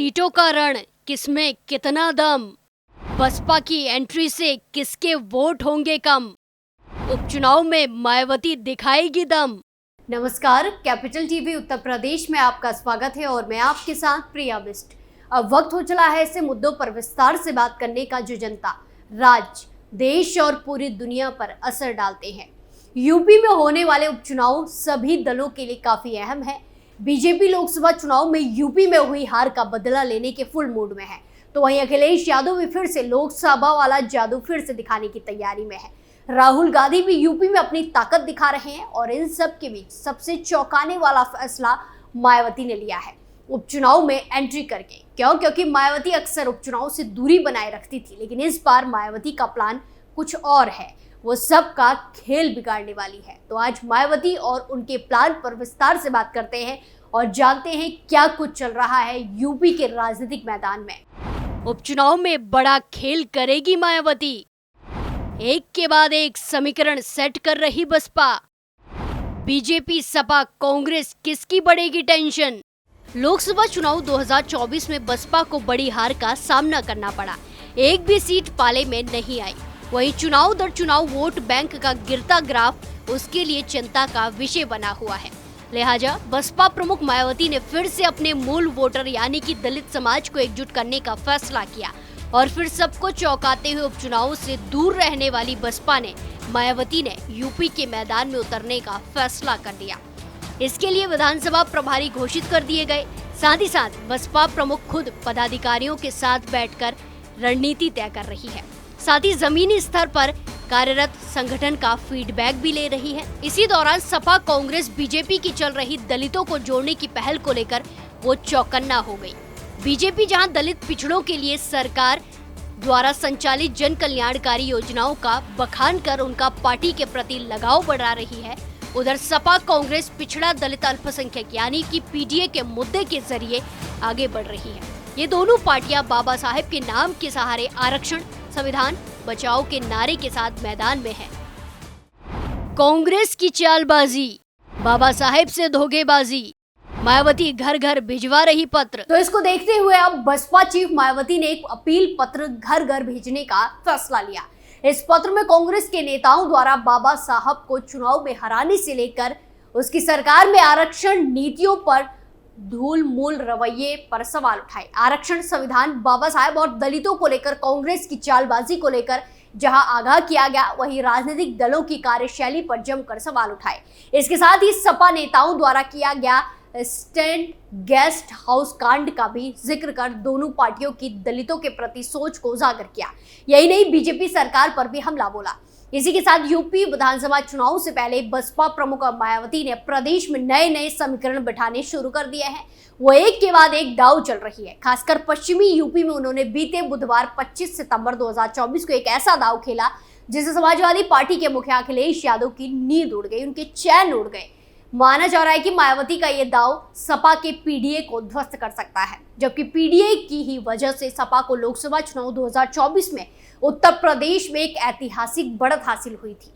सीटों का रण, किसमें कितना दम। बसपा की एंट्री से किसके वोट होंगे कम। उपचुनाव में मायावती दिखाएगी दम। नमस्कार, कैपिटल टीवी उत्तर प्रदेश में आपका स्वागत है और मैं आपके साथ प्रिया बिस्ट। अब वक्त हो चला है ऐसे मुद्दों पर विस्तार से बात करने का जो जनता, राज्य, देश और पूरी दुनिया पर असर डालते हैं। यूपी में होने वाले उपचुनाव सभी दलों के लिए काफी अहम है। बीजेपी लोकसभा चुनाव में यूपी में हुई हार का बदला लेने के फुल मूड में है, तो वहीं अखिलेश यादव भी फिर से लोकसभा वाला जादू फिर से दिखाने की तैयारी में है। राहुल गांधी भी यूपी में अपनी ताकत दिखा रहे हैं और इन सब के बीच सबसे चौंकाने वाला फैसला मायावती ने लिया है उपचुनाव में एंट्री करके। क्योंकि मायावती अक्सर उपचुनाव से दूरी बनाए रखती थी, लेकिन इस बार मायावती का प्लान कुछ और है। वो सबका खेल बिगाड़ने वाली है। तो आज मायावती और उनके प्लान पर विस्तार से बात करते हैं और जानते हैं क्या कुछ चल रहा है यूपी के राजनीतिक मैदान में। उपचुनाव में बड़ा खेल करेगी मायावती, एक के बाद एक समीकरण सेट कर रही बसपा। बीजेपी, सपा, कांग्रेस, किसकी बढ़ेगी टेंशन। लोकसभा चुनाव 2024 में बसपा को बड़ी हार का सामना करना पड़ा, एक भी सीट पाले में नहीं आई। वहीं चुनाव दर चुनाव वोट बैंक का गिरता ग्राफ उसके लिए चिंता का विषय बना हुआ है। लिहाजा बसपा प्रमुख मायावती ने फिर से अपने मूल वोटर यानी कि दलित समाज को एकजुट करने का फैसला किया और फिर सबको चौंकाते हुए उपचुनाव से दूर रहने वाली बसपा ने मायावती ने यूपी के मैदान में उतरने का फैसला कर दिया। इसके लिए विधानसभा प्रभारी घोषित कर दिए गए। साथ ही साथ बसपा प्रमुख खुद पदाधिकारियों के साथ बैठकर रणनीति तय कर रही है। साथ ही जमीनी स्तर पर कार्यरत संगठन का फीडबैक भी ले रही है। इसी दौरान सपा, कांग्रेस, बीजेपी की चल रही दलितों को जोड़ने की पहल को लेकर वो चौकन्ना हो गई। बीजेपी जहां दलित पिछड़ों के लिए सरकार द्वारा संचालित जन कल्याणकारी योजनाओं का बखान कर उनका पार्टी के प्रति लगाव बढ़ा रही है, उधर सपा, कांग्रेस पिछड़ा दलित अल्पसंख्यक यानी कि पीडीए के मुद्दे के जरिए आगे बढ़ रही है। ये दोनों पार्टियां बाबा साहेब के नाम के सहारे आरक्षण, संविधान बचाओ के नारे के साथ मैदान में है। कांग्रेस की चालबाजी, बाबा साहेब से धोखेबाजी, मायावती घर घर भिजवा रही पत्र। तो इसको देखते हुए अब बसपा चीफ मायावती ने एक अपील पत्र घर घर भेजने का फैसला लिया। इस पत्र में कांग्रेस के नेताओं द्वारा बाबा साहब को चुनाव में हराने से लेकर उसकी सरकार में आरक्षण नीतियों पर धूल मूल रवैये पर सवाल उठाए। आरक्षण, संविधान, बाबा साहब और दलितों को लेकर कांग्रेस की चालबाजी को लेकर जहां आगाह किया गया, वहीं राजनीतिक दलों की कार्यशैली पर जमकर सवाल उठाए। इसके साथ ही सपा नेताओं द्वारा किया गया स्टैंड गेस्ट हाउस कांड का भी जिक्र कर दोनों पार्टियों की दलितों के प्रति सोच को उजागर किया। यही नहीं, बीजेपी सरकार पर भी हमला बोला। इसी के साथ यूपी विधानसभा चुनाव से पहले बसपा प्रमुख मायावती ने प्रदेश में नए नए समीकरण बिठाने शुरू कर दिए हैं। वो एक के बाद एक दाव चल रही है। खासकर पश्चिमी यूपी में उन्होंने बीते बुधवार 25 सितंबर 2024 को एक ऐसा दाव खेला जिससे समाजवादी पार्टी के मुखिया अखिलेश यादव की नींद उड़ गई, उनके चैन उड़ गए। माना जा रहा है कि मायावती का ये दाव सपा के पीडीए को ध्वस्त कर सकता है, जबकि पीडीए की ही वजह से सपा को लोकसभा चुनाव 2024 में उत्तर प्रदेश में एक ऐतिहासिक बढ़त हासिल हुई थी।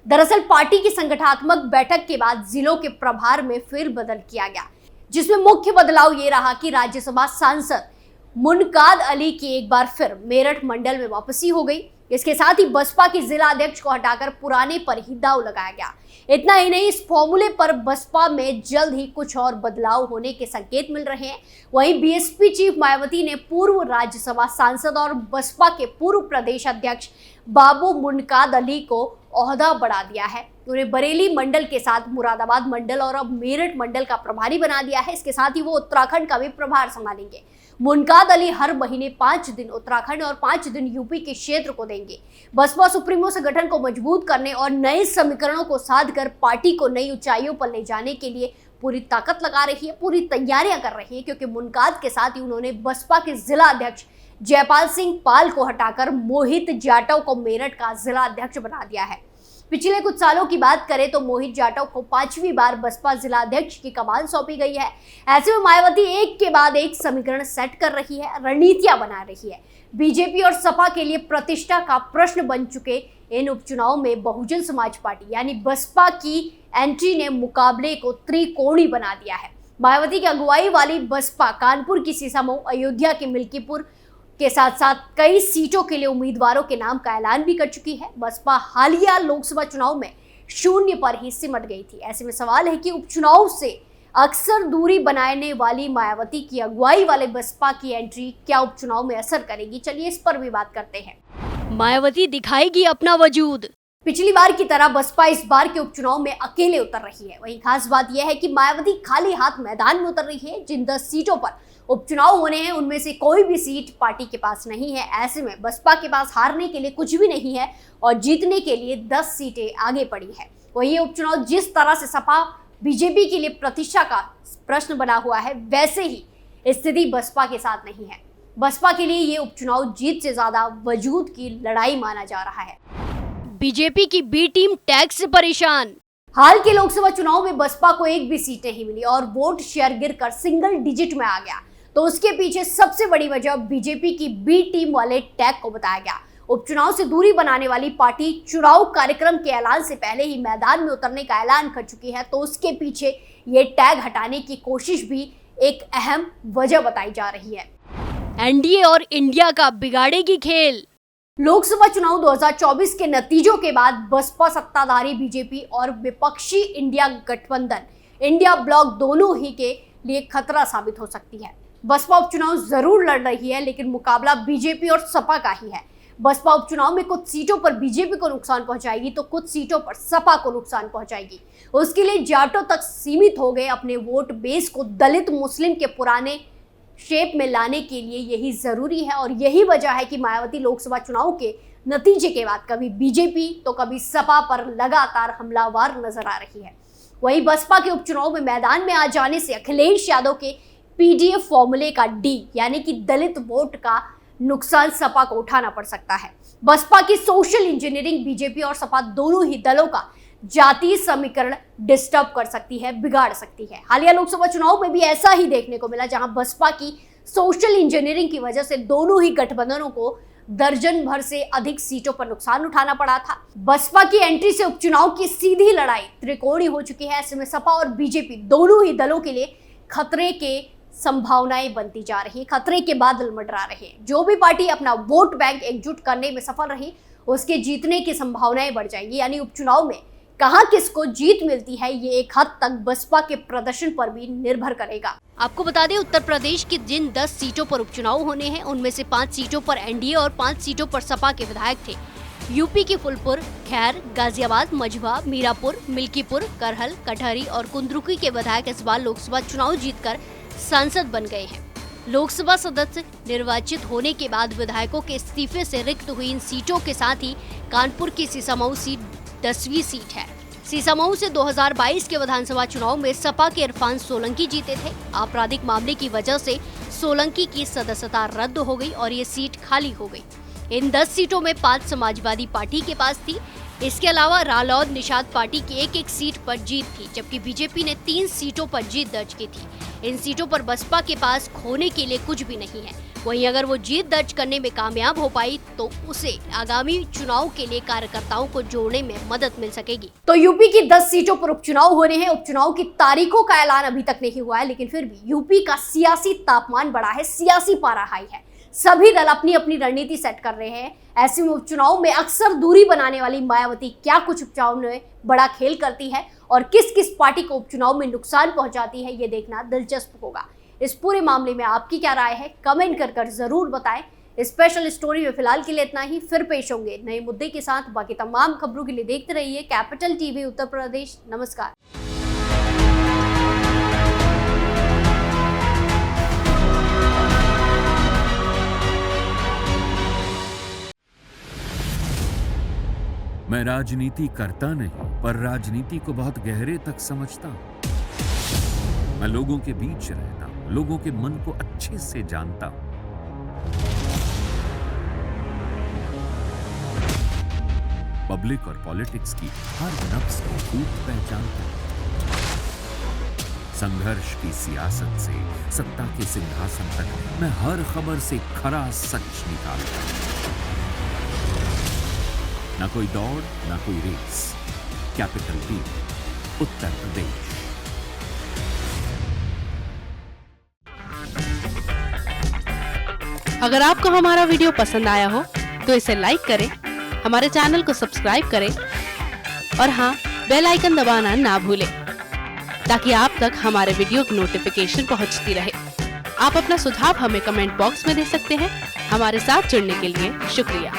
दरअसल पार्टी की संगठनात्मक बैठक के बाद जिलों के प्रभार में फेरबदल किया गया, जिसमें मुख्य बदलाव ये रहा कि राज्यसभा सांसद मुनकाद अली की एक बार फिर मेरठ मंडल में वापसी हो गई। इसके साथ ही बसपा के जिला अध्यक्ष को हटाकर पुराने पर ही दाव लगाया गया। इतना ही नहीं, इस फॉर्मूले पर बसपा में जल्द ही कुछ और बदलाव होने के संकेत मिल रहे हैं। वहीं बीएसपी चीफ मायावती ने पूर्व राज्यसभा सांसद और बसपा के पूर्व प्रदेश अध्यक्ष बाबू मुनकाद अली को ओहदा बढ़ा दिया है। उन्हें बरेली मंडल के साथ मुरादाबाद मंडल और अब मेरठ मंडल का प्रभारी बना दिया है। इसके साथ ही वो उत्तराखंड का भी प्रभार संभालेंगे। मुनकाद अली हर महीने 5 दिन उत्तराखंड और 5 दिन यूपी के क्षेत्र को देंगे। बसपा सुप्रीमो संगठन को मजबूत करने और नए समीकरणों को साध कर पार्टी को नई ऊंचाइयों पर ले जाने के लिए पूरी ताकत लगा रही है, पूरी तैयारियां कर रही है। क्योंकि मुनकाद के साथ ही उन्होंने बसपा के जिला अध्यक्ष जयपाल सिंह पाल को हटाकर मोहित जाटव को मेरठ का जिला अध्यक्ष बना दिया है। पिछले कुछ सालों की बात करें तो मोहित जाटव को 5वीं बार बसपा जिला अध्यक्ष की कमान सौंपी गई है। ऐसे में मायावती एक के बाद एक समीकरण सेट कर रही है, रणनीतियां बना रही है। बीजेपी और सपा के लिए प्रतिष्ठा का प्रश्न बन चुके इन उपचुनाव में बहुजन समाज पार्टी यानी बसपा की एंट्री ने मुकाबले को त्रिकोणीय बना दिया है। मायावती की अगुवाई वाली बसपा कानपुर की सीसामऊ, अयोध्या के मिल्कीपुर के साथ साथ कई सीटों के लिए उम्मीदवारों के नाम का ऐलान भी कर चुकी है। बसपा हालिया लोकसभा चुनाव में शून्य पर ही सिमट गई थी। ऐसे में सवाल है कि उपचुनाव से अक्सर दूरी बनाने वाली मायावती की अगुवाई वाले बसपा की एंट्री क्या उपचुनाव में असर करेगी? चलिए इस पर भी बात करते हैं। मायावती दिखाएगी अपना वजूद। पिछली बार की तरह बसपा इस बार के उपचुनाव में अकेले उतर रही है। वहीं खास बात यह है कि मायावती खाली हाथ मैदान में उतर रही है। जिन 10 सीटों पर उपचुनाव होने हैं उनमें से कोई भी सीट पार्टी के पास नहीं है। ऐसे में बसपा के पास हारने के लिए कुछ भी नहीं है और जीतने के लिए 10 सीटें आगे पड़ी है। वही ये उपचुनाव जिस तरह से सपा बीजेपी के लिए प्रतिष्ठा का प्रश्न बना हुआ है, वैसे ही स्थिति बसपा के साथ नहीं है। बसपा के लिए ये उपचुनाव जीत से ज्यादा वजूद की लड़ाई माना जा रहा है। बीजेपी की बी टीम टैक्स से परेशान। हाल के लोकसभा चुनाव में बसपा को एक भी सीट नहीं मिली और वोट शेयर गिरकर सिंगल डिजिट में आ गया। तो उसके पीछे सबसे बड़ी वजह बीजेपी की बी टीम वाले टैग को बताया गया। उपचुनाव से दूरी बनाने वाली पार्टी चुनाव कार्यक्रम के ऐलान से पहले ही मैदान में उतरने का ऐलान कर चुकी है। तो उसके पीछे ये टैग हटाने की कोशिश भी एक अहम वजह बताई जा रही है। एनडीए और इंडिया का बिगाड़ेगी खेल। लोकसभा चुनाव 2024 के नतीजों के बाद बसपा सत्ताधारी बीजेपी और विपक्षी इंडिया गठबंधन इंडिया ब्लॉक दोनों ही के लिए खतरा साबित हो सकती है। बसपा उपचुनाव जरूर लड़ रही है, लेकिन मुकाबला बीजेपी और सपा का ही है। बसपा उपचुनाव में कुछ सीटों पर बीजेपी को नुकसान पहुंचाएगी तो कुछ सीटों पर सपा को नुकसान पहुंचाएगी। उसके लिए जाटों तक सीमित हो गए अपने वोट बेस को दलित मुस्लिम के पुराने शेप में लाने के लिए यही जरूरी है। और यही वजह है कि मायावती लोकसभा चुनाव के नतीजे के बाद कभी बीजेपी तो कभी सपा पर लगातार हमलावर नजर आ रही है। वहीं बसपा के उपचुनाव में मैदान में आ जाने से अखिलेश यादव के पीडीएफ फॉर्मूले का डी यानी कि दलित वोट का नुकसान सपा को उठाना पड़ सकता है। बसपा की सोशल इंजीनियरिंग बीजेपी और सपा दोनों ही दलों का जातीय समीकरण डिस्टर्ब कर सकती है, बिगाड़ सकती है। हालिया लोकसभा चुनाव में भी ऐसा ही देखने को मिला, जहां बसपा की सोशल इंजीनियरिंग की वजह से दोनों ही गठबंधनों को दर्जन भर से अधिक सीटों पर नुकसान उठाना पड़ा था। बसपा की एंट्री से उपचुनाव की सीधी लड़ाई त्रिकोणीय हो चुकी है। ऐसे में सपा और बीजेपी दोनों ही दलों के लिए खतरे के संभावनाएं बनती जा रही, खतरे के बादल मंडरा रहे। जो भी पार्टी अपना वोट बैंक एकजुट करने में सफल रही, उसके जीतने की संभावनाएं बढ़ जाएंगी। यानी उपचुनाव में कहां किसको जीत मिलती है, ये एक हद तक बसपा के प्रदर्शन पर भी निर्भर करेगा। आपको बता दें, उत्तर प्रदेश की जिन 10 सीटों पर उपचुनाव होने हैं उनमें से 5 सीटों पर एनडीए और 5 सीटों पर सपा के विधायक थे। यूपी के फुलपुर, खैर, गाजियाबाद, मझवा, मीरापुर, मिल्कीपुर, करहल, कटहरी और कुंदरुकी के विधायक इस बार लोकसभा चुनाव जीतकर सांसद बन गए हैं। लोकसभा सदस्य निर्वाचित होने के बाद विधायकों के इस्तीफे से रिक्त हुई इन सीटों के साथ ही कानपुर की सीसामऊ सीट 10वीं सीट है। सीसामऊ से 2022 के विधानसभा चुनाव में सपा के इरफान सोलंकी जीते थे। आपराधिक मामले की वजह से सोलंकी की सदस्यता रद्द हो गई और ये सीट खाली हो गई। इन 10 सीटों में 5 समाजवादी पार्टी के पास थी। इसके अलावा रालोद निषाद पार्टी की एक सीट पर जीत थी, जबकि बीजेपी ने 3 सीटों पर जीत दर्ज की थी। इन सीटों पर बसपा के पास खोने के लिए कुछ भी नहीं है। वहीं अगर वो जीत दर्ज करने में कामयाब हो पाई तो उसे आगामी चुनाव के लिए कार्यकर्ताओं को जोड़ने में मदद मिल सकेगी। तो यूपी की 10 सीटों पर उपचुनाव हो रहे हैं। उपचुनाव की तारीखों का ऐलान अभी तक नहीं हुआ है, लेकिन फिर भी यूपी का सियासी तापमान बढ़ा है, सियासी पारा हाई है। सभी दल अपनी अपनी रणनीति सेट कर रहे हैं। ऐसे में उपचुनाव में अक्सर दूरी बनाने वाली मायावती क्या कुछ उपचुनाव में बड़ा खेल करती है और किस किस पार्टी को उपचुनाव में नुकसान पहुंचाती है, ये देखना दिलचस्प होगा। इस पूरे मामले में आपकी क्या राय है, कमेंट कर जरूर बताएं। स्पेशल स्टोरी में फिलहाल के लिए इतना ही। फिर पेश होंगे नए मुद्दे के साथ। बाकी तमाम खबरों के लिए देखते रहिए कैपिटल टीवी उत्तर प्रदेश। नमस्कार। मैं राजनीति करता नहीं, पर राजनीति को बहुत गहरे तक समझता हूं। मैं लोगों के बीच रहता हूं, लोगों के मन को अच्छे से जानता हूं। पब्लिक और पॉलिटिक्स की हर नब्ज को खूब पहचानता हूं। संघर्ष की सियासत से सत्ता के सिंहासन तक मैं हर खबर से खरा सच निकालता हूं। ना कोई दौड़, ना कोई race. Capital TV Uttar Pradesh. अगर आपको हमारा वीडियो पसंद आया हो तो इसे लाइक करें, हमारे चैनल को सब्सक्राइब करें और हाँ, बेल आइकन दबाना ना भूलें ताकि आप तक हमारे वीडियो की नोटिफिकेशन पहुंचती रहे। आप अपना सुझाव हमें कमेंट बॉक्स में दे सकते हैं। हमारे साथ जुड़ने के लिए शुक्रिया।